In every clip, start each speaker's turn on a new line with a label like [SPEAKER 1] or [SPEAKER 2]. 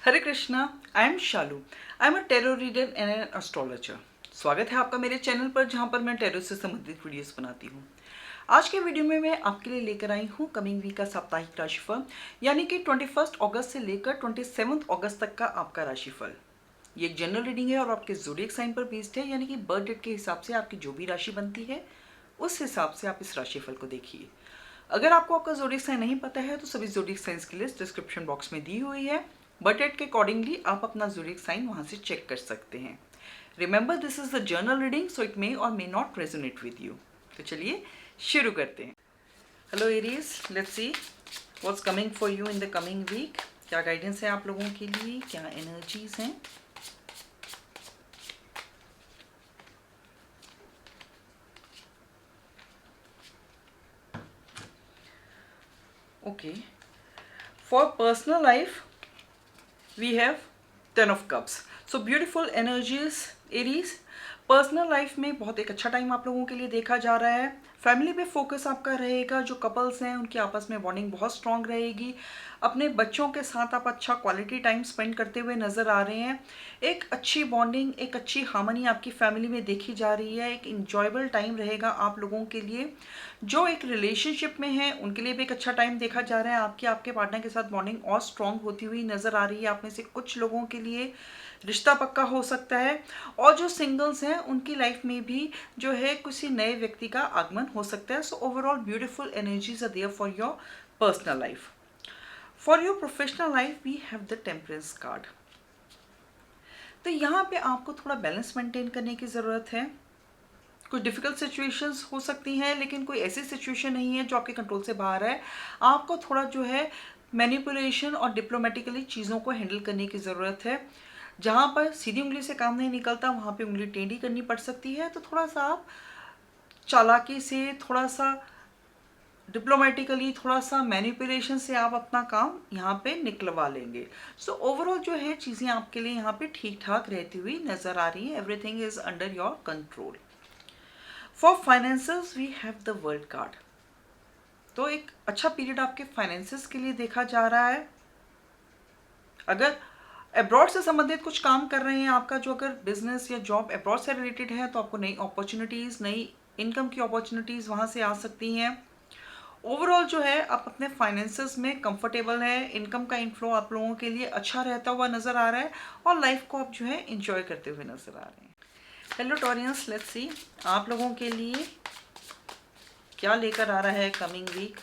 [SPEAKER 1] Hare Krishna. I am Shalu. I am a tarot reader and an astrologer. स्वागत है आपका मेरे चैनल पर, जहां पर मैं टेरो से संबंधित वीडियोस बनाती हूं। आज के वीडियो में मैं आपके लिए लेकर आई हूं कमिंग वीक का साप्ताहिक राशिफल, यानी कि 21 अगस्त से लेकर 27 अगस्त तक का आपका राशिफल। ये एक जनरल रीडिंग है और आपके ज़ोडिएक साइन पर बेस्ड है, यानी कि बर्थ डेट के हिसाब से आपकी जो भी राशि बनती है उस हिसाब से आप इस राशिफल को देखिए। अगर आपको आपका ज़ोडिएक साइन नहीं पता है तो सभी ज़ोडिएक साइंस की लिस्ट डिस्क्रिप्शन बॉक्स में दी हुई है। बर्थ डेट के अकॉर्डिंगली आप अपना ज़ोडिएक साइन वहां से चेक कर सकते हैं। Remember, this is the general reading, so it may or may not resonate with you. तो चलिए शुरू करते हैं। Hello Aries, let's see what's coming for you in the coming week. क्या गाइडेंस है आप लोगों के लिए, क्या एनर्जीज हैं। Okay, for personal life we have 10 of cups. So beautiful energies Aries। Personal life में बहुत एक अच्छा टाइम आप लोगों के लिए देखा जा रहा है। फैमिली पे फोकस आपका रहेगा। जो कपल्स हैं उनकी आपस में बॉन्डिंग बहुत स्ट्रांग रहेगी। अपने बच्चों के साथ आप अच्छा क्वालिटी टाइम स्पेंड करते हुए नज़र आ रहे हैं। एक अच्छी बॉन्डिंग, एक अच्छी हार्मनी आपकी फैमिली में देखी जा रही है। एक इंजॉयबल टाइम रहेगा आप लोगों के लिए। जो एक रिलेशनशिप में है उनके लिए भी एक अच्छा टाइम देखा जा रहा है। आपके पार्टनर के साथ बॉन्डिंग और स्ट्रांग होती हुई नज़र आ रही है। आप में से कुछ लोगों के लिए रिश्ता पक्का हो सकता है, और जो सिंगल्स हैं उनकी लाइफ में भी जो है किसी नए व्यक्ति का आगमन हो सकता है। So overall beautiful energies are there for your personal life. For your professional life we have the temperance card. तो यहाँ पे आपको थोड़ा बैलेंस मेंटेन करने की ज़रूरत है। कुछ डिफ़िकल्ट सिचुएशंस हो सकती हैं, लेकिन कोई ऐसी सिचुएशन नहीं है जो आपके कंट्रोल से बाहर है। आपको थोड़ा जो है मैनिपुलेशन और डिप्लोमेटिकली चीज़ों को हैंडल करने की ज़रूरत है। जहाँ पर सीधी उंगली से काम नहीं निकलता वहाँ पे उंगली टेढ़ी करनी पड़ सकती है। तो थोड़ा सा आप चालाकी से, थोड़ा सा डिप्लोमेटिकली, थोड़ा सा मैनिपुलेशन से आप अपना काम यहाँ पे निकलवा लेंगे। सो ओवरऑल जो है चीज़ें आपके लिए यहाँ पे ठीक ठाक रहती हुई नज़र आ रही है। Everything is under your control. For finances we have the world card. तो एक अच्छा पीरियड आपके फाइनेंसेस के लिए देखा जा रहा है। अगर अब्रॉड से संबंधित कुछ काम कर रहे हैं, आपका जो अगर बिजनेस या जॉब अब्रॉड से रिलेटेड है, तो आपको नई अपॉर्चुनिटीज़, नई इनकम की अपॉर्चुनिटीज़ वहाँ से आ सकती हैं। ओवरऑल जो है आप अपने फाइनेंसेस में कंफर्टेबल है। इनकम का इनफ्लो आप लोगों के लिए अच्छा रहता हुआ नज़र आ रहा है, और लाइफ को आप जो है इंजॉय करते हुए नज़र आ रहे हैं। हेलो टॉरियंस, लेट्स सी आप लोगों के लिए क्या लेकर आ रहा है coming week.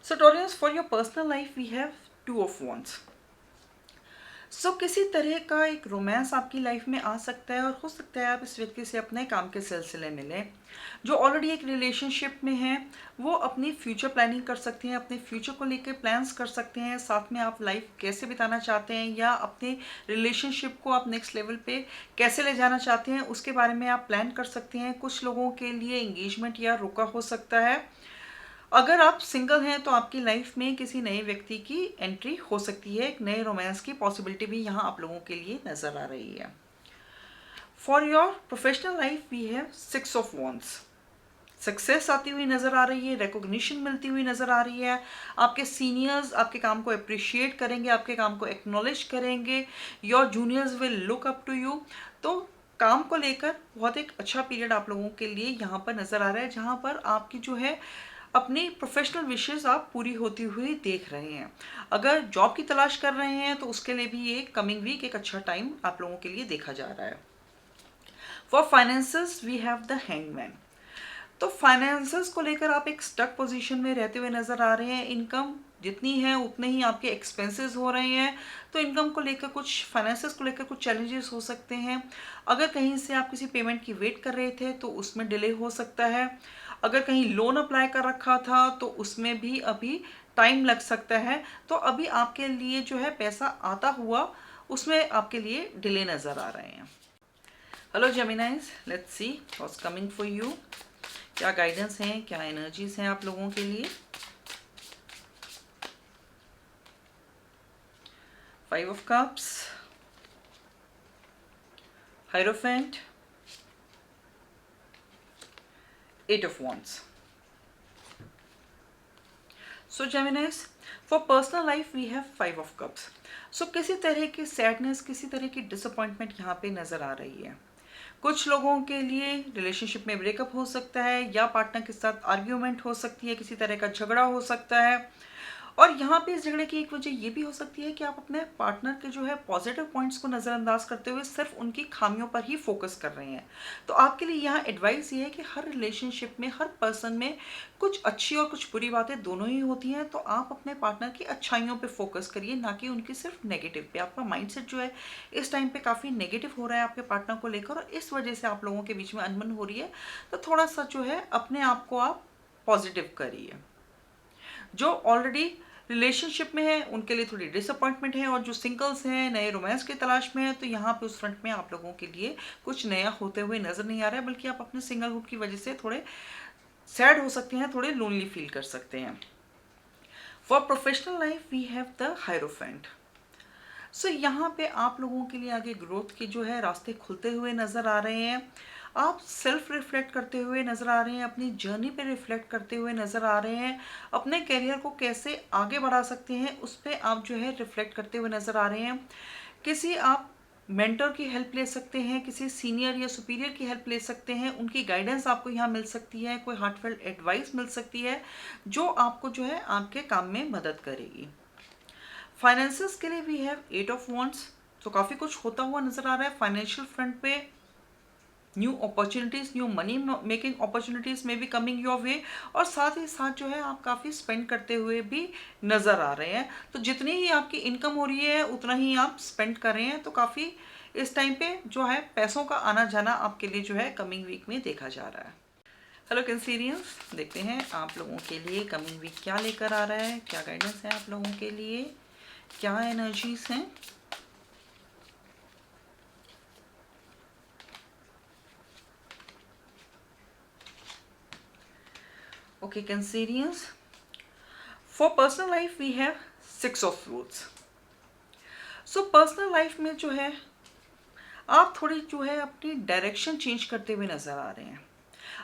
[SPEAKER 1] So Taurians, for your personal life we have 2 of wands। सो किसी तरह का एक रोमांस आपकी लाइफ में आ सकता है, और हो सकता है आप इस व्यक्ति से अपने काम के सिलसिले में लें। जो ऑलरेडी एक रिलेशनशिप में है वो अपनी फ्यूचर प्लानिंग कर सकते हैं, अपने फ्यूचर को लेकर प्लान्स कर सकते हैं। साथ में आप लाइफ कैसे बिताना चाहते हैं, या अपने रिलेशनशिप को आप नेक्स्ट लेवल पे कैसे ले जाना चाहते हैं, उसके बारे में आप प्लान कर सकते हैं। कुछ लोगों के लिए एंगेजमेंट या रोका हो सकता है। अगर आप सिंगल हैं तो आपकी लाइफ में किसी नए व्यक्ति की एंट्री हो सकती है। एक नए रोमांस की पॉसिबिलिटी भी यहाँ आप लोगों के लिए नज़र आ रही है। For your professional life we have 6 of wands। Success आती हुई नज़र आ रही है, रिकॉग्निशन मिलती हुई नज़र आ रही है। आपके सीनियर्स आपके काम को अप्रिशिएट करेंगे, आपके काम को एक्नॉलेज करेंगे। Your juniors will look up to you. तो काम को लेकर बहुत एक अच्छा पीरियड आप लोगों के लिए यहाँ पर नज़र आ रहा है, जहाँ पर आपकी जो है अपनी प्रोफेशनल विशेस आप पूरी होती हुई देख रहे हैं। अगर जॉब की तलाश कर रहे हैं तो उसके लिए भी ये कमिंग वीक एक अच्छा टाइम आप लोगों के लिए देखा जा रहा है। For finances we have the hangman. तो फाइनेंसेस को लेकर आप एक स्टक पोजीशन में रहते हुए नज़र आ रहे हैं। इनकम जितनी है उतने ही आपके एक्सपेंसेस हो रहे हैं। तो इनकम को लेकर, कुछ फाइनेंसेस को लेकर कुछ चैलेंजेस हो सकते हैं। अगर कहीं से आप किसी पेमेंट की वेट कर रहे थे तो उसमें डिले हो सकता है। अगर कहीं लोन अप्लाई कर रखा था तो उसमें भी अभी टाइम लग सकता है। तो अभी आपके लिए जो है पैसा आता हुआ उसमें आपके लिए डिले नज़र आ रहे हैं। Hello जेमिनाइज, let's see what's coming for you. क्या गाइडेंस हैं, क्या एनर्जीज हैं आप लोगों के लिए। 5 of cups, hierophant, 8 of Wands. So Geminis, for personal life we have 5 of Cups. So किसी तरह की सैडनेस, किसी तरह की डिसअपॉइंटमेंट यहाँ पे नज़र आ रही है. कुछ लोगों के लिए रिलेशनशिप में ब्रेकअप हो सकता है या पार्टनर के साथ आर्ग्यूमेंट हो सकती है, किसी तरह का झगड़ा हो सकता है. और यहाँ पे इस झगड़े की एक वजह ये भी हो सकती है कि आप अपने पार्टनर के जो है पॉजिटिव पॉइंट्स को नज़रअंदाज करते हुए सिर्फ उनकी खामियों पर ही फोकस कर रहे हैं. तो आपके लिए यहाँ एडवाइस ये है कि हर रिलेशनशिप में, हर पर्सन में कुछ अच्छी और कुछ बुरी बातें दोनों ही होती हैं. तो आप अपने पार्टनर की अच्छाइयों पे फोकस करिए, ना कि उनकी सिर्फ नेगेटिव पे. आपका माइंडसेट जो है इस टाइम पे काफ़ी नेगेटिव हो रहा है आपके पार्टनर को लेकर, और इस वजह से आप लोगों के बीच में अनबन हो रही है. तो थोड़ा सा जो है अपने आप को आप पॉजिटिव करिए. जो ऑलरेडी रिलेशनशिप में है उनके लिए थोड़ी डिसअपॉइंटमेंट है, और जो सिंगल्स हैं, नए रोमांस की तलाश में है, तो यहाँ पे उस फ्रंट में आप लोगों के लिए कुछ नया होते हुए नज़र नहीं आ रहा है, बल्कि आप अपने सिंगलहुड की वजह से थोड़े सैड हो सकते हैं, थोड़े लोनली फील कर सकते हैं. For professional life we have the Hierophant. So यहाँ पे आप लोगों के लिए आगे ग्रोथ के जो है रास्ते खुलते हुए नज़र आ रहे हैं. आप सेल्फ रिफ्लेक्ट करते हुए नज़र आ रहे हैं, अपनी जर्नी पे रिफ्लेक्ट करते हुए नज़र आ रहे हैं. अपने करियर को कैसे आगे बढ़ा सकते हैं उस पर आप जो है रिफ्लेक्ट करते हुए नज़र आ रहे हैं. किसी आप मेंटर की हेल्प ले सकते हैं, किसी सीनियर या सुपीरियर की हेल्प ले सकते हैं. उनकी गाइडेंस आपको यहाँ मिल सकती है, कोई हार्टफेल्ट एडवाइस मिल सकती है जो आपको जो है आपके काम में मदद करेगी. फाइनेंसेस के लिए वी हैव 8 ऑफ वॉन्ड्स. तो काफ़ी कुछ होता हुआ नज़र आ रहा है फाइनेंशियल फ्रंट पे. New opportunities, new money making opportunities में भी कमिंग योर वे, और साथ ही साथ जो है आप काफ़ी स्पेंड करते हुए भी नज़र आ रहे हैं. तो जितनी ही आपकी इनकम हो रही है उतना ही आप स्पेंड कर रहे हैं. तो काफ़ी इस टाइम पे जो है पैसों का आना जाना आपके लिए जो है कमिंग वीक में देखा जा रहा है. हेलो कैंसेरियंस, देखते हैं आप लोगों के लिए कमिंग वीक क्या लेकर आ रहा है, क्या गाइडेंस है आप लोगों के लिए, क्या एनर्जीज हैं. Okay, Cancerians. For personal life we have 6 of Swords. So personal life में जो है आप थोड़ी जो है अपनी डायरेक्शन चेंज करते हुए नज़र आ रहे हैं.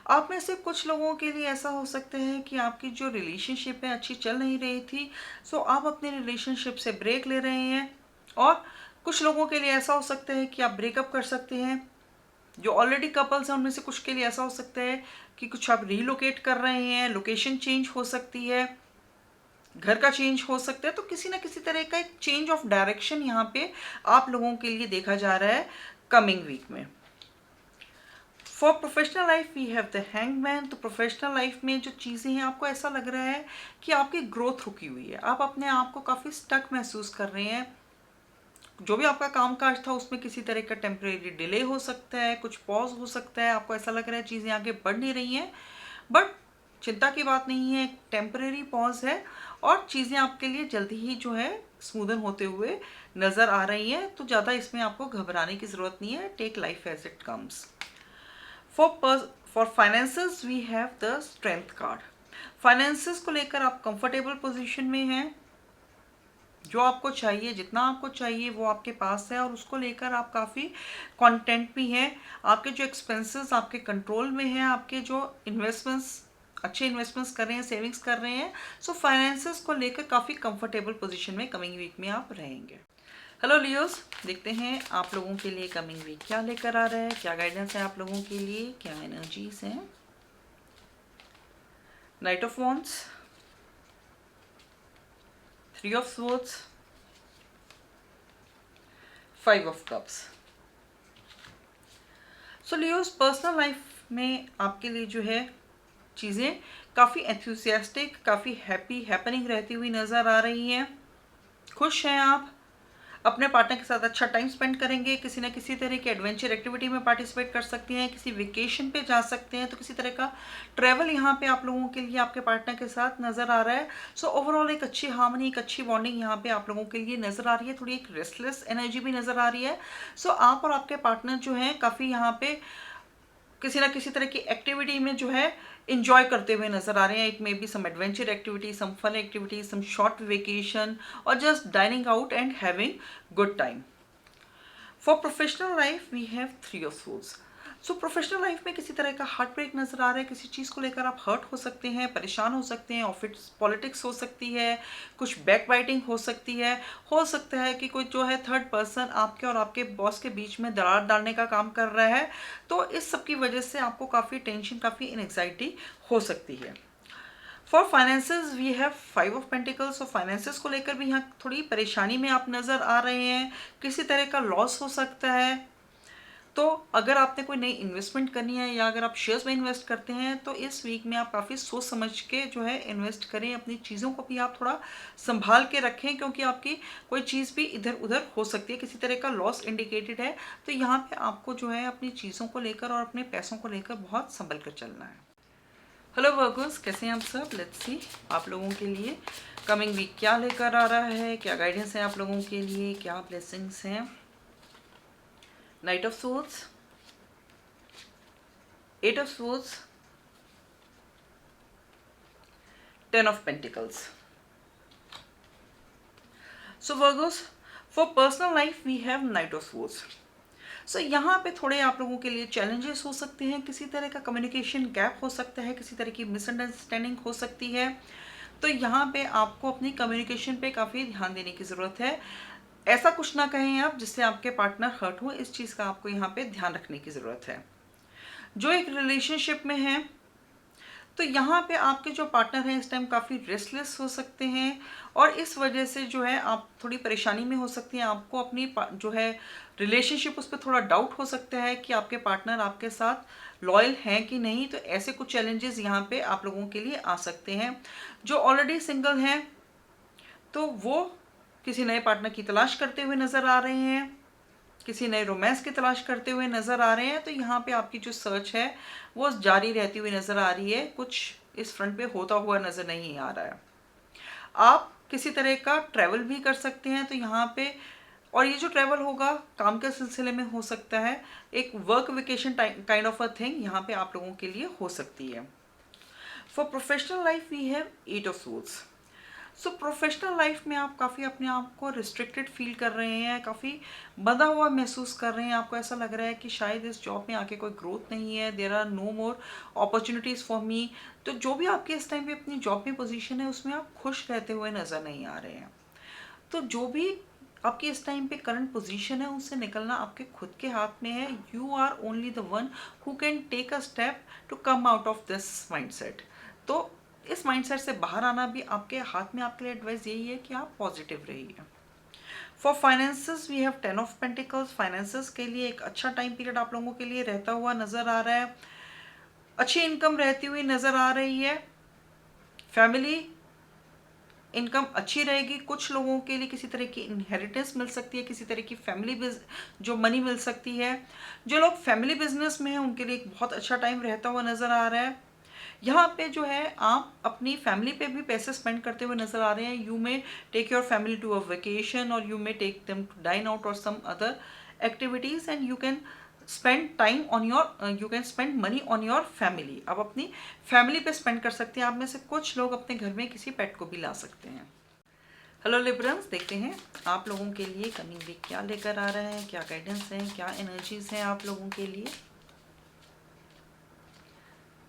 [SPEAKER 1] आप में से कुछ लोगों के लिए ऐसा हो सकता है कि आपकी जो रिलेशनशिप है अच्छी चल नहीं रही थी, सो आप अपने रिलेशनशिप से ब्रेक ले रहे हैं. और कुछ लोगों के लिए ऐसा हो सकता है कि आप ब्रेकअप कर सकते हैं. जो ऑलरेडी कपल्स हैं उनमें से कुछ के लिए ऐसा हो सकता है कि कुछ आप रीलोकेट कर रहे हैं, लोकेशन चेंज हो सकती है, घर का चेंज हो सकता है. तो किसी ना किसी तरह का एक चेंज ऑफ डायरेक्शन यहाँ पे आप लोगों के लिए देखा जा रहा है कमिंग वीक में. For professional life we have the hangman. तो प्रोफेशनल लाइफ में जो चीज़ें हैं आपको ऐसा लग रहा है कि आपकी ग्रोथ रुकी हुई है, आप अपने आप को काफ़ी स्टक महसूस कर रहे हैं. जो भी आपका कामकाज था उसमें किसी तरह का टेम्परेरी डिले हो सकता है, कुछ पॉज हो सकता है. आपको ऐसा लग रहा है चीज़ें आगे बढ़ नहीं रही हैं, बट चिंता की बात नहीं है, एक टेम्परेरी पॉज है और चीज़ें आपके लिए जल्दी ही जो है स्मूदन होते हुए नज़र आ रही हैं. तो ज़्यादा इसमें आपको घबराने की ज़रूरत नहीं है. Take life as it comes. For finances we have the strength card. Finances को लेकर आप कंफर्टेबल पोजीशन में हैं. जो आपको चाहिए, जितना आपको चाहिए वो आपके पास है, और उसको लेकर आप काफ़ी कंटेंट भी हैं. आपके जो एक्सपेंसेस आपके कंट्रोल में हैं, आपके जो इन्वेस्टमेंट्स अच्छे इन्वेस्टमेंट्स कर रहे हैं, सेविंग्स कर रहे हैं. सो फाइनेंसेस को लेकर काफ़ी कंफर्टेबल पोजीशन में कमिंग वीक में आप रहेंगे. हेलो लियोस, देखते हैं आप लोगों के लिए कमिंग वीक क्या लेकर आ रहा है, क्या गाइडेंस है आप लोगों के लिए, क्या एनर्जीज हैं. Night of wands, 3 of Swords, 5 of Cups. So Leos, personal life में आपके लिए जो है चीज़ें काफ़ी एंथुसियास्टिक, काफ़ी हैप्पी हैपनिंग रहती हुई नज़र आ रही हैं. खुश हैं आप, अपने पार्टनर के साथ अच्छा टाइम स्पेंड करेंगे, किसी न किसी तरह की एडवेंचर एक्टिविटी में पार्टिसिपेट कर सकते हैं, किसी वेकेशन पे जा सकते हैं. तो किसी तरह का ट्रैवल यहाँ पे आप लोगों के लिए आपके पार्टनर के साथ नज़र आ रहा है. सो ओवरऑल एक अच्छी हार्मनी, एक अच्छी बॉन्डिंग यहाँ पे आप लोगों के लिए नज़र आ रही है. थोड़ी एक रेस्टलेस एनर्जी भी नज़र आ रही है. सो आप और आपके पार्टनर जो हैं काफ़ी यहाँ पे किसी ना किसी तरह की एक्टिविटी में जो है इंजॉय करते हुए नज़र आ रहे हैं. It may be some adventure activity, some fun activity, some short vacation, और just dining out and having good time. For professional life we have 3 of Swords. So professional life में किसी तरह का हार्ट ब्रेक नज़र आ रहा है, किसी चीज़ को लेकर आप हर्ट हो सकते हैं, परेशान हो सकते हैं, ऑफिस पॉलिटिक्स हो सकती है, कुछ बैक बाइटिंग हो सकती है, हो सकता है कि कोई जो है थर्ड पर्सन आपके और आपके बॉस के बीच में दरार डालने का काम कर रहा है। तो इस सब की वजह से आपको काफ़ी टेंशन, काफ़ी एंग्जाइटी हो सकती है। For finances we have 5 of pentacles. और फाइनेंसेस को लेकर भी यहाँ थोड़ी परेशानी में आप नज़र आ रहे हैं, किसी तरह का लॉस हो सकता है। तो अगर आपने कोई नई इन्वेस्टमेंट करनी है या अगर आप शेयर्स में इन्वेस्ट करते हैं तो इस वीक में आप काफ़ी सोच समझ के जो है इन्वेस्ट करें। अपनी चीज़ों को भी आप थोड़ा संभाल के रखें, क्योंकि आपकी कोई चीज़ भी इधर उधर हो सकती है, किसी तरह का लॉस इंडिकेटेड है। तो यहाँ पे आपको जो है अपनी चीज़ों को लेकर और अपने पैसों को लेकर बहुत संभल कर चलना है। हेलो वर्गर्स, कैसे हैं आप सब? लेट्स सी आप लोगों के लिए कमिंग वीक क्या लेकर आ रहा है, क्या गाइडेंस है आप लोगों के लिए, क्या ब्लेसिंग्स हैं। Night of swords, 8 of swords, 10 of pentacles. So Virgos, for personal life we have Knight of Swords. So यहाँ पे थोड़े आप लोगों के लिए चैलेंजेस हो सकते हैं, किसी तरह का कम्युनिकेशन गैप हो सकता है, किसी तरह की मिसअंडरस्टैंडिंग हो सकती है। तो यहाँ पे आपको अपनी कम्युनिकेशन पे काफ़ी ध्यान देने की ज़रूरत है। ऐसा कुछ ना कहें आप जिससे आपके पार्टनर हर्ट हो, इस चीज़ का आपको यहाँ पे ध्यान रखने की ज़रूरत है। जो एक रिलेशनशिप में है तो यहाँ पे आपके जो पार्टनर हैं इस टाइम काफ़ी रेस्टलेस हो सकते हैं, और इस वजह से जो है आप थोड़ी परेशानी में हो सकती हैं। आपको अपनी जो है रिलेशनशिप, उस पर थोड़ा डाउट हो सकता है कि आपके पार्टनर आपके साथ लॉयल हैं कि नहीं। तो ऐसे कुछ चैलेंजेस यहाँ पे आप लोगों के लिए आ सकते हैं। जो ऑलरेडी सिंगल हैं तो वो किसी नए पार्टनर की तलाश करते हुए नज़र आ रहे हैं, किसी नए रोमांस की तलाश करते हुए नज़र आ रहे हैं। तो यहाँ पे आपकी जो सर्च है वो जारी रहती हुई नज़र आ रही है, कुछ इस फ्रंट पे होता हुआ नज़र नहीं आ रहा है। आप किसी तरह का ट्रैवल भी कर सकते हैं तो यहाँ पे, और ये जो ट्रैवल होगा काम के सिलसिले में हो सकता है, एक work vacation kind of a thing यहाँ पे आप लोगों के लिए हो सकती है। For professional life we have 8 of swords। So professional life में आप काफ़ी अपने आप को रिस्ट्रिक्टेड फील कर रहे हैं, काफ़ी बंधा हुआ महसूस कर रहे हैं। आपको ऐसा लग रहा है कि शायद इस जॉब में आके कोई ग्रोथ नहीं है, there are no more opportunities for me. तो जो भी आपके इस टाइम पे अपनी जॉब में पोजीशन है उसमें आप खुश रहते हुए नज़र नहीं आ रहे हैं। तो जो भी आपकी इस टाइम पे करंट पोजीशन है उससे निकलना आपके खुद के हाथ में है। You are only the one who can take a step to come out of this mindset. तो इस माइंडसेट से बाहर आना भी आपके हाथ में। आपके लिए एडवाइस यही है कि आप पॉजिटिव रहिए। For finances we have 10 of pentacles. Finances के लिए एक अच्छा टाइम पीरियड आप लोगों के लिए रहता हुआ नज़र आ रहा है, अच्छी इनकम रहती हुई नज़र आ रही है, फैमिली इनकम अच्छी रहेगी। कुछ लोगों के लिए किसी तरह की इनहेरिटेंस मिल सकती है, किसी तरह की फैमिली जो मनी मिल सकती है। जो लोग फैमिली बिजनेस में हैं उनके लिए एक बहुत अच्छा टाइम रहता हुआ नज़र आ रहा है। यहाँ पे जो है आप अपनी फैमिली पे भी पैसे स्पेंड करते हुए नज़र आ रहे हैं। You may take your family to a vacation, और you may take them to dine out और some other activities, and you can spend time on your, you can spend money on your family. आप अपनी family पे spend कर सकते हैं। आप में से कुछ लोग अपने घर में किसी पेट को भी ला सकते हैं। हेलो लिब्रंस, देखते हैं आप लोगों के लिए कमिंग वीक क्या लेकर आ रहा है, क्या गाइडेंस है, क्या एनर्जीज हैं आप लोगों के लिए।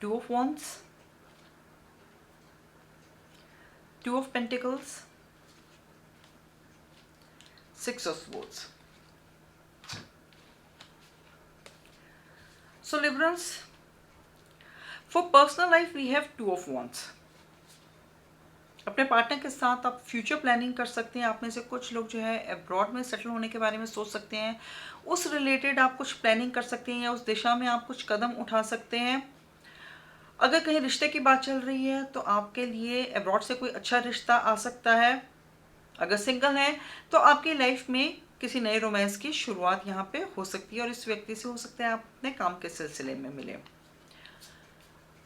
[SPEAKER 1] 2 of Wands, 2 of Pentacles, 6 of Swords. So Librans, for personal life we have 2 of Wands. अपने पार्टनर के साथ आप फ्यूचर प्लानिंग कर सकते हैं। आप में से कुछ लोग जो है अब्रॉड में सेटल होने के बारे में सोच सकते हैं, उस रिलेटेड आप कुछ प्लानिंग कर सकते हैं या उस दिशा में आप कुछ कदम उठा सकते हैं। अगर कहीं रिश्ते की बात चल रही है तो आपके लिए अब्रॉड से कोई अच्छा रिश्ता आ सकता है। अगर सिंगल हैं तो आपकी लाइफ में किसी नए रोमांस की शुरुआत यहाँ पे हो सकती है, और इस व्यक्ति से हो सकता है आप अपने काम के सिलसिले में मिले।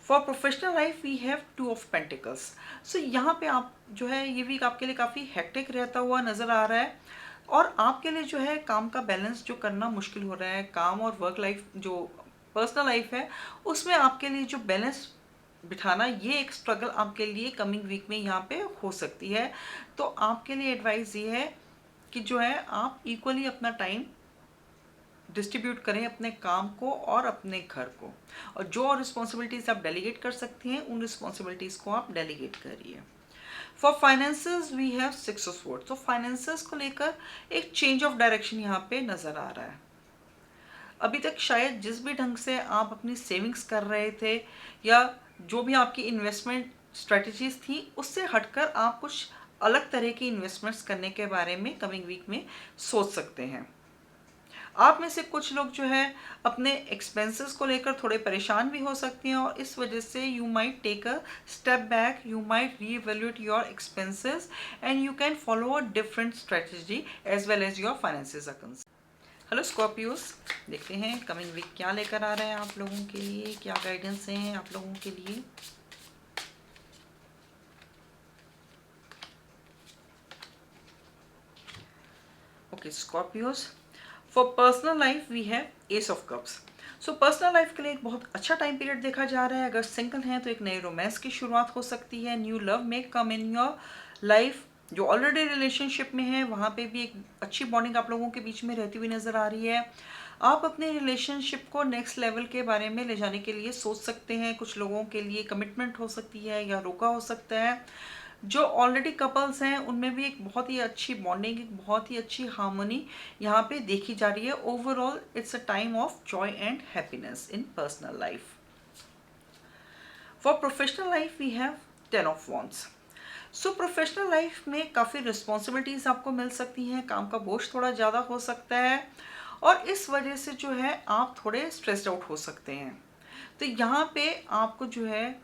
[SPEAKER 1] For professional life we have 2 of pentacles. So यहाँ पे आप जो है ये वीक आपके लिए काफ़ी हेक्टिक रहता हुआ नज़र आ रहा है, और आपके लिए जो है काम का बैलेंस जो करना मुश्किल हो रहा है। काम और वर्क लाइफ, जो पर्सनल लाइफ है, उसमें आपके लिए जो बैलेंस बिठाना, ये एक स्ट्रगल आपके लिए कमिंग वीक में यहाँ पे हो सकती है। तो आपके लिए एडवाइस ये है कि जो है आप इक्वली अपना टाइम डिस्ट्रीब्यूट करें अपने काम को और अपने घर को, और जो रिस्पॉन्सिबिलिटीज़ आप डेलीगेट कर सकती हैं उन रिस्पॉन्सिबिलिटीज़ को आप डेलीगेट करिए। For finances we have 6 of swords. तो फाइनेंसेस को लेकर एक चेंज ऑफ डायरेक्शन यहाँ पे नज़र आ रहा है। अभी तक शायद जिस भी ढंग से आप अपनी सेविंग्स कर रहे थे या जो भी आपकी इन्वेस्टमेंट स्ट्रेटजीज थी उससे हटकर आप कुछ अलग तरह की इन्वेस्टमेंट्स करने के बारे में कमिंग वीक में सोच सकते हैं। आप में से कुछ लोग जो है अपने एक्सपेंसेस को लेकर थोड़े परेशान भी हो सकते हैं, और इस वजह से you might take a step back, you might reevaluate your expenses and you can follow a different strategy as well as your finances are concerned. Hello Scorpios, देखते हैं कमिंग वीक क्या लेकर आ रहे हैं आप लोगों के लिए, क्या गाइडेंस हैं आप लोगों के लिए। Okay Scorpios, for personal life we have ace of cups. So personal life के लिए एक बहुत अच्छा टाइम पीरियड देखा जा रहा है। अगर सिंगल हैं तो एक नए रोमांस की शुरुआत हो सकती है। न्यू लव में कम इन योर लाइफ। जो ऑलरेडी रिलेशनशिप में है वहाँ पे भी एक अच्छी बॉन्डिंग आप लोगों के बीच में रहती हुई नज़र आ रही है। आप अपने रिलेशनशिप को नेक्स्ट लेवल के बारे में ले जाने के लिए सोच सकते हैं। कुछ लोगों के लिए कमिटमेंट हो सकती है या रोका हो सकता है। जो ऑलरेडी कपल्स हैं उनमें भी एक बहुत ही अच्छी बॉन्डिंग, एक बहुत ही अच्छी हार्मनी यहाँ पे देखी जा रही है। Overall it's a time of joy and happiness in personal life. For professional life we have 10 of wands. So professional life में काफ़ी रिस्पॉन्सिबिलिटीज़ आपको मिल सकती हैं, काम का बोझ थोड़ा ज़्यादा हो सकता है और इस वजह से जो है आप थोड़े स्ट्रेस्ड आउट हो सकते हैं। तो यहाँ पे आपको जो है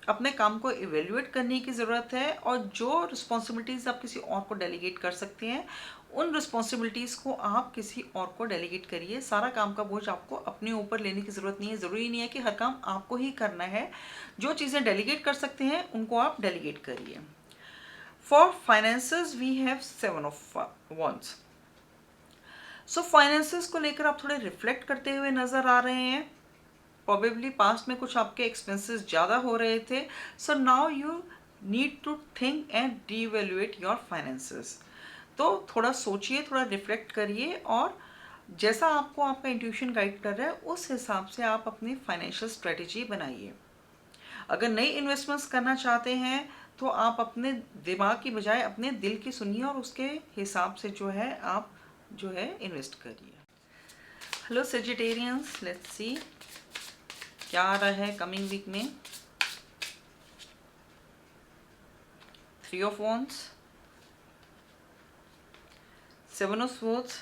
[SPEAKER 1] अपने काम को इवेल्युएट करने की ज़रूरत है, और जो रिस्पॉन्सिबिलिटीज़ आप किसी और को डेलीगेट कर सकते हैं उन रिस्पॉन्सिबिलिटीज़ को आप किसी और को डेलीगेट करिए। सारा काम का बोझ आपको अपने ऊपर लेने की ज़रूरत नहीं है। ज़रूरी नहीं है कि हर काम आपको ही करना है। जो चीज़ें डेलीगेट कर सकते हैं उनको आप डेलीगेट करिए। For finances we have 7 of wands. So finances को लेकर आप थोड़े रिफ्लेक्ट करते हुए नज़र आ रहे हैं। प्रॉबेबली पास्ट में कुछ आपके एक्सपेंसेस ज़्यादा हो रहे थे, so now you need to think and reevaluate your finances. तो थोड़ा सोचिए, थोड़ा रिफ्लेक्ट करिए, और जैसा आपको आपका इंट्यूशन गाइड कर रहा है उस हिसाब से आप अपनी फाइनेंशियल स्ट्रेटेजी बनाइए। अगर नई इन्वेस्टमेंट्स करना चाहते हैं तो आप अपने दिमाग की बजाय अपने दिल की सुनिए और उसके हिसाब से जो है आप जो है इन्वेस्ट करिए। हेलो सेजिटेरियंस, लेट्स सी क्या आ रहा है कमिंग वीक में। 3 of wands, 7 of swords,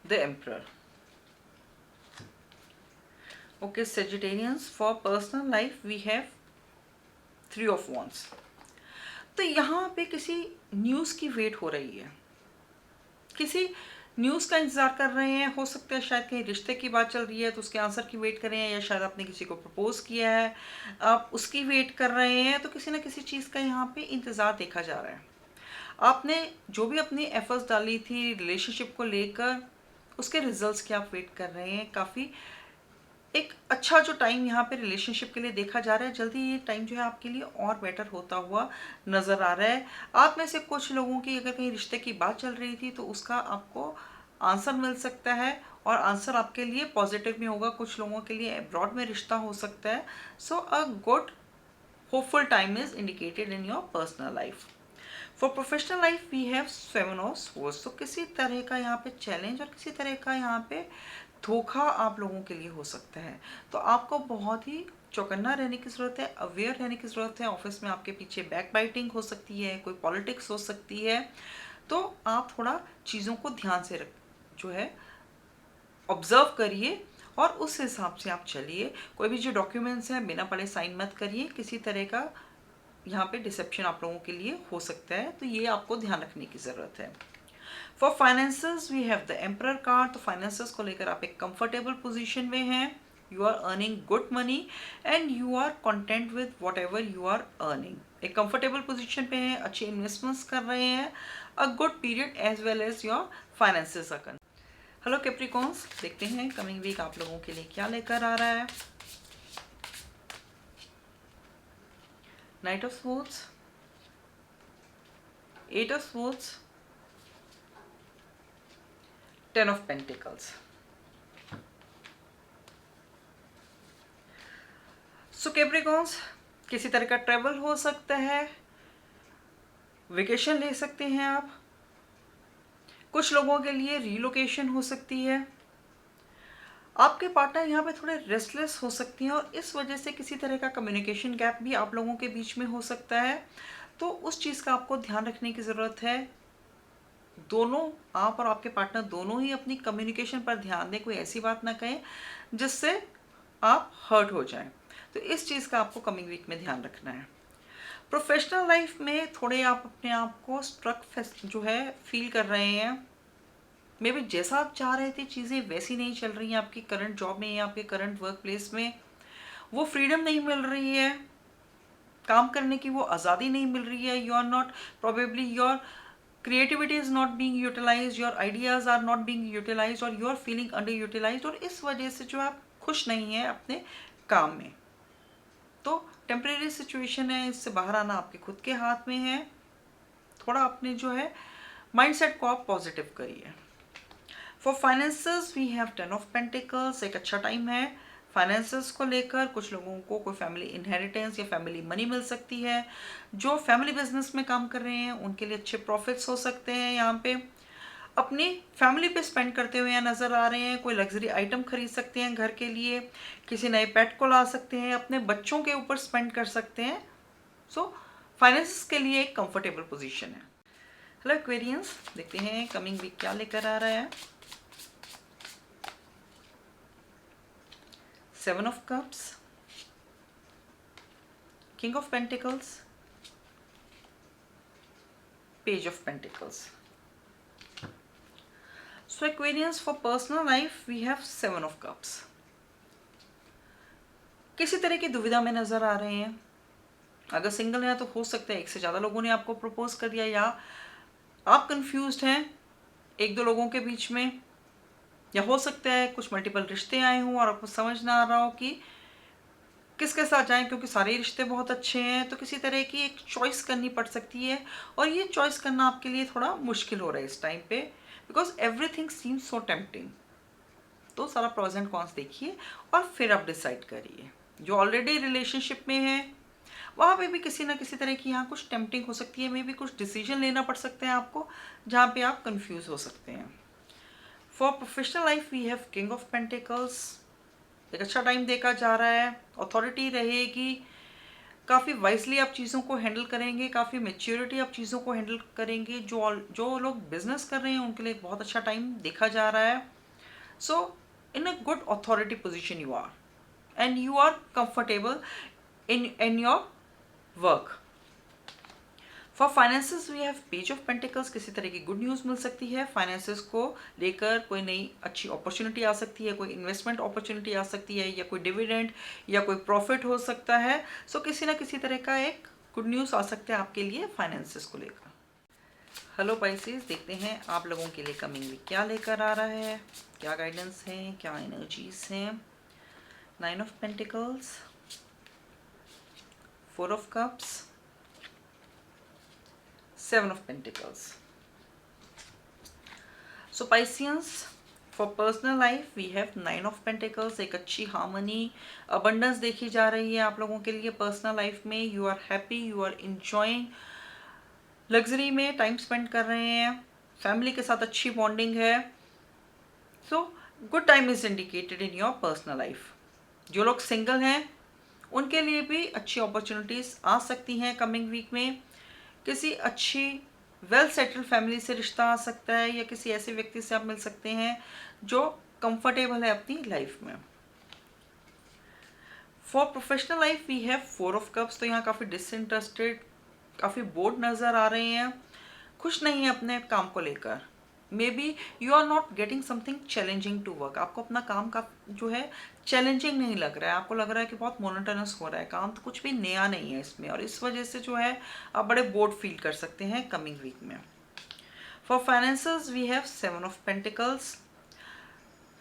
[SPEAKER 1] the emperor. Okay Sagittarians, for personal life we have 3 of wands. तो यहाँ पे किसी न्यूज़ की वेट हो रही है, किसी न्यूज़ का इंतज़ार कर रहे हैं। हो सकता है शायद कहीं रिश्ते की बात चल रही है तो उसके आंसर की वेट कर रहे हैं, या शायद आपने किसी को प्रपोज किया है आप उसकी वेट कर रहे हैं। तो किसी ना किसी चीज़ का यहाँ पे इंतज़ार देखा जा रहा है। आपने जो भी अपनी एफर्ट्स डाली थी रिलेशनशिप को लेकर उसके रिजल्ट्स की आप वेट कर रहे हैं। काफ़ी एक अच्छा जो टाइम यहाँ पे रिलेशनशिप के लिए देखा जा रहा है। जल्दी ये टाइम जो है आपके लिए और बेटर होता हुआ नज़र आ रहा है। आप में से कुछ लोगों की अगर कहीं रिश्ते की बात चल रही थी तो उसका आपको आंसर मिल सकता है, और आंसर आपके लिए पॉजिटिव में होगा। कुछ लोगों के लिए अब्रॉड में रिश्ता हो सकता है। So a good hopeful time is indicated in your personal life. For professional life we have 7 of swords. तो किसी तरह का यहाँ पे चैलेंज और किसी तरह का यहाँ पे धोखा आप लोगों के लिए हो सकता है। तो आपको बहुत ही चौकन्ना रहने की ज़रूरत है, अवेयर रहने की ज़रूरत है। ऑफिस में आपके पीछे बैक बाइटिंग हो सकती है, कोई पॉलिटिक्स हो सकती है। तो आप थोड़ा चीज़ों को ध्यान से जो है ऑब्जर्व करिए और उस हिसाब से आप चलिए। कोई भी जो डॉक्यूमेंट्स हैं बिना पढ़े साइन मत करिए। किसी तरह का यहाँ पे डिसेप्शन आप लोगों के लिए हो सकता है, तो ये आपको ध्यान रखने की ज़रूरत है। For finances we have the emperor card. तो फाइनेंसेस को लेकर आप एक कंफर्टेबल पोजीशन में हैं। You are earning good money and you are content with whatever you are earning. एक कंफर्टेबल पोजीशन पे हैं, अच्छे इन्वेस्टमेंट्स कर रहे हैं। A good period as well as your finances are concerned. Hello Capricorns, देखते हैं कमिंग वीक आप लोगों के लिए क्या लेकर आ रहा है। Knight of Swords, 8 of Swords, 10 of pentacles. So Capricorns, किसी तरह का ट्रैवल हो सकता है, वेकेशन ले सकते हैं आप, कुछ लोगों के लिए रीलोकेशन हो सकती है। आपके पार्टनर यहाँ पे थोड़े रेस्टलेस हो सकती हैं और इस वजह से किसी तरह का कम्युनिकेशन गैप भी आप लोगों के बीच में हो सकता है। तो उस चीज़ का आपको ध्यान रखने की ज़रूरत है। दोनों, आप और आपके पार्टनर दोनों ही अपनी कम्युनिकेशन पर ध्यान दें, कोई ऐसी बात ना कहें जिससे आप हर्ट हो जाएं। तो इस चीज़ का आपको कमिंग वीक में ध्यान रखना है। प्रोफेशनल लाइफ में थोड़े आप अपने आप को स्ट्रक जो है फील कर रहे हैं। मे बी जैसा आप चाह रहे थे चीज़ें वैसी नहीं चल रही हैं आपकी करंट जॉब में या आपके करंट वर्क प्लेस में। वो फ्रीडम नहीं मिल रही है, काम करने की वो आज़ादी नहीं मिल रही है। You are not, probably your creativity is not being utilized, your ideas are not being utilized और you are feeling underutilized और इस वजह से जो आप खुश नहीं हैं अपने काम में। तो टेम्परेरी सिचुएशन है, इससे बाहर आना आपके खुद के हाथ में है। थोड़ा अपने जो है माइंडसेट को आप पॉजिटिव करिए। For finances we have 10 of pentacles. एक अच्छा टाइम है फाइनेंसेस को लेकर। कुछ लोगों को कोई फैमिली इनहेरिटेंस या फैमिली मनी मिल सकती है। जो फैमिली बिजनेस में काम कर रहे हैं उनके लिए अच्छे प्रॉफिट्स हो सकते हैं। यहाँ पे अपनी फैमिली पे स्पेंड करते हुए नज़र आ रहे हैं। कोई लग्जरी आइटम खरीद सकते हैं घर के लिए, किसी नए पेट को ला सकते हैं, अपने बच्चों के ऊपर स्पेंड कर सकते हैं। सो फाइनेंस के लिए एक कंफर्टेबल पोजीशन है। हेलो एक्वेरियंस, देखते हैं कमिंग वीक क्या लेकर आ रहा है। 7 of Cups, King of Pentacles, Page of Pentacles. So Aquarius, for personal life we have 7 of Cups. किसी तरह की दुविधा में नजर आ रहे हैं। अगर सिंगल है तो हो सकता है एक से ज़्यादा लोगों ने आपको प्रपोज कर दिया, या आप कंफ्यूज्ड हैं एक दो लोगों के बीच में, या हो सकता है कुछ मल्टीपल रिश्ते आए हों और आपको समझ ना आ रहा हो कि किसके साथ जाएं, क्योंकि सारे रिश्ते बहुत अच्छे हैं। तो किसी तरह की एक चॉइस करनी पड़ सकती है और ये चॉइस करना आपके लिए थोड़ा मुश्किल हो रहा है इस टाइम पे, because everything seems so tempting. तो सारा प्रोज एंड कॉन्स देखिए और फिर आप डिसाइड करिए। जो ऑलरेडी रिलेशनशिप में है वहाँ पे भी किसी ना किसी तरह की यहाँ कुछ टेम्पटिंग हो सकती है। मे बी कुछ डिसीजन लेना पड़ सकते हैं आपको जहाँ पे आप कंफ्यूज हो सकते हैं। For professional life we have king of pentacles. एक अच्छा टाइम देखा जा रहा है, अथॉरिटी रहेगी, काफ़ी वाइजली आप चीज़ों को हैंडल करेंगे, काफ़ी मेच्योरिटी आप चीज़ों को हैंडल करेंगे। जो लोग बिजनेस कर रहे हैं उनके लिए एक बहुत अच्छा टाइम देखा जा रहा है। So in a good authority position you are and you are comfortable in your work. For finances we have page of pentacles. किसी तरह की गुड न्यूज़ मिल सकती है फाइनेंसेस को लेकर। कोई नई अच्छी अपॉर्चुनिटी आ सकती है, कोई इन्वेस्टमेंट अपॉर्चुनिटी आ सकती है, या कोई डिविडेंड या कोई प्रॉफिट हो सकता है। सो किसी ना किसी तरह का एक गुड न्यूज़ आ सकता है आपके लिए फाइनेंसेस को लेकर। हेलो पाइसेस, देखते हैं आप लोगों के लिए कमिंग वीक क्या लेकर आ रहा है, क्या गाइडेंस है, क्या एनर्जीज हैं। 9 of pentacles, 4 of cups, 7 of Pentacles. So Pisceans, for personal life we have 9 of Pentacles. एक अच्छी हार्मनी, अबंडेंस देखी जा रही है आप लोगों के लिए पर्सनल लाइफ में। You are happy, you are enjoying, luxury में टाइम स्पेंड कर रहे हैं, फैमिली के साथ अच्छी बॉन्डिंग है। So good time is indicated in your personal life. जो लोग सिंगल हैं उनके लिए भी अच्छी अपॉर्चुनिटीज़ आ सकती हैं कमिंग वीक में। किसी अच्छी वेल सेटल्ड फैमिली से रिश्ता आ सकता है, या किसी ऐसे व्यक्ति से आप मिल सकते हैं जो कंफर्टेबल है अपनी लाइफ में। For professional life we have 4 of cups. तो यहाँ काफ़ी डिसइंटरेस्टेड, काफ़ी बोर्ड नज़र आ रहे हैं, खुश नहीं है अपने काम को लेकर। Maybe you are not getting something challenging to work. आपको अपना काम का जो है चैलेंजिंग नहीं लग रहा है, आपको लग रहा है कि बहुत मोनोटोनस हो रहा है काम, तो कुछ भी नया नहीं है इसमें, और इस वजह से जो है आप बड़े बोर्ड फील कर सकते हैं कमिंग वीक में। For finances we have 7 of pentacles.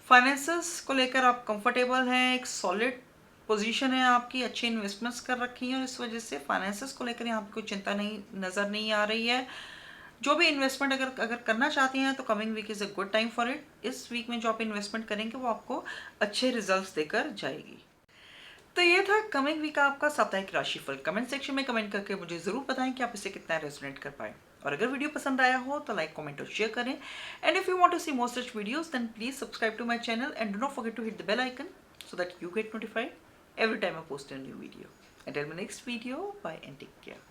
[SPEAKER 1] Finances को लेकर आप कंफर्टेबल हैं, एक सॉलिड पोजीशन है आपकी, अच्छी इन्वेस्टमेंट्स कर रखी हैं और इस वजह से फाइनेंसेस को लेकर यहाँ कोई चिंता नहीं नज़र नहीं आ रही है। जो भी इन्वेस्टमेंट अगर करना चाहती हैं तो coming week is a good time for it. इस वीक में जो आप इन्वेस्टमेंट करेंगे वो आपको अच्छे रिजल्ट्स देकर जाएगी। तो ये था कमिंग वीक का आपका साप्ताहिक राशिफल। कमेंट सेक्शन में कमेंट करके मुझे ज़रूर बताएं कि आप इसे कितना रेजोनेट कर पाए। और अगर वीडियो पसंद आया हो तो लाइक, कमेंट और शेयर करें। And if you want to see more such videos then please subscribe to my channel and do not forget to hit the bell icon so that you get notified every time I post a new video. Until my next video, bye and take care.